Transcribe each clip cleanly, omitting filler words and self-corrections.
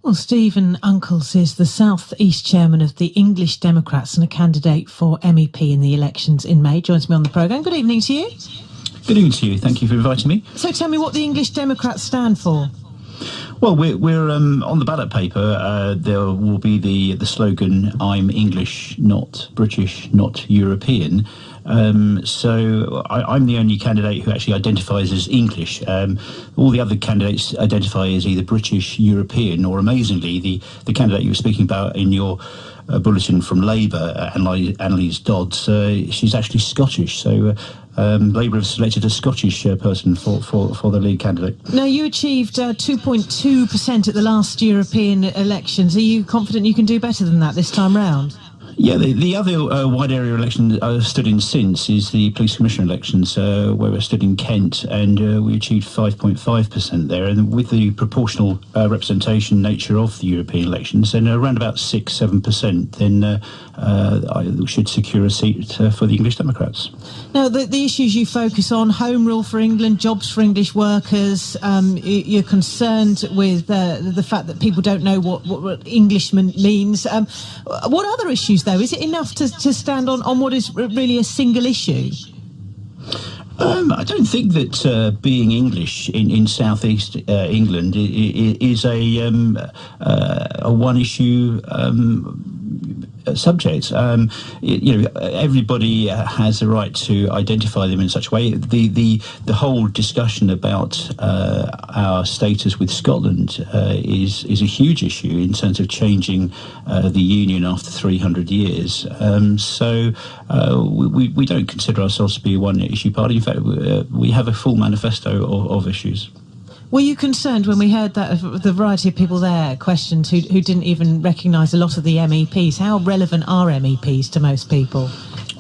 Well, Stephen Uncles is the South East chairman of the English Democrats and a candidate for MEP in the elections in May. Joins me on the programme. Good evening to you. Good evening to you. Thank you for inviting me. So tell me what the English Democrats stand for. Well, we're on the ballot paper. There will be the slogan, "I'm English, not British, not European." So I'm the only candidate who actually identifies as English. All the other candidates identify as either British, European, or amazingly, the candidate you were speaking about in your bulletin from Labour, Annalise Dodds, she's actually Scottish. So Labour have selected a Scottish person for the lead candidate. Now, you achieved 2.2% at the last European elections. Are you confident you can do better than that this time round? Yeah, the other wide area election I've stood in since is the police commissioner elections, where we stood in Kent, and we achieved 5.5% there. And with the proportional representation nature of the European elections, then around about 6-7%, then I should secure a seat for the English Democrats. Now, the issues you focus on, home rule for England, jobs for English workers, you're concerned with the fact that people don't know what Englishman means. What other issues, though? Is it enough to stand on what is really a single issue? I don't think that being English in South East England is a one-issue subject. Everybody has a right to identify them in such a way. The whole discussion about our status with Scotland is a huge issue in terms of changing the union after 300 years. So we don't consider ourselves to be a one-issue party. In fact, we have a full manifesto of issues. Were you concerned when we heard that the variety of people there questioned who didn't even recognise a lot of the MEPs? How relevant are MEPs to most people?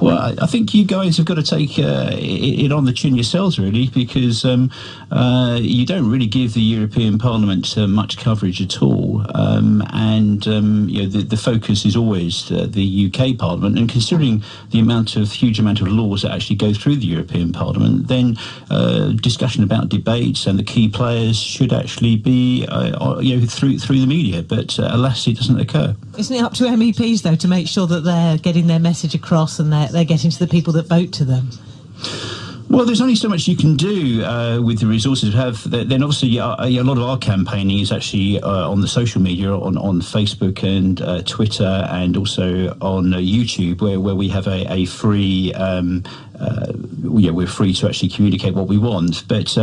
Well, I think you guys have got to take it on the chin yourselves, really, because you don't really give the European Parliament much coverage at all, and the focus is always the UK Parliament. And considering the huge amount of laws that actually go through the European Parliament, then discussion about debates and the key players should actually be through the media. But alas, it doesn't occur. Isn't it up to MEPs though to make sure that they're getting their message across and they're getting to the people that vote to them? Well, there's only so much you can do with the resources we have. Then obviously a lot of our campaigning is actually on the social media, on Facebook and Twitter, and also on YouTube, where we have a free we're free to actually communicate what we want. But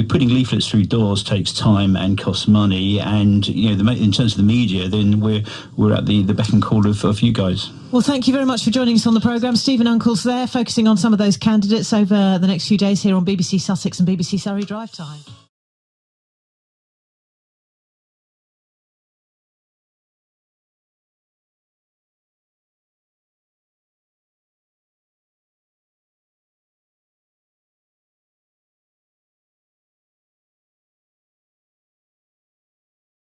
putting leaflets through doors takes time and costs money. And in terms of the media, then we're at the beck and call of you guys. Well, thank you very much for joining us on the programme. Stephen Uncles there, focusing on some of those candidates over the next few days here on BBC Sussex and BBC Surrey Drive Time.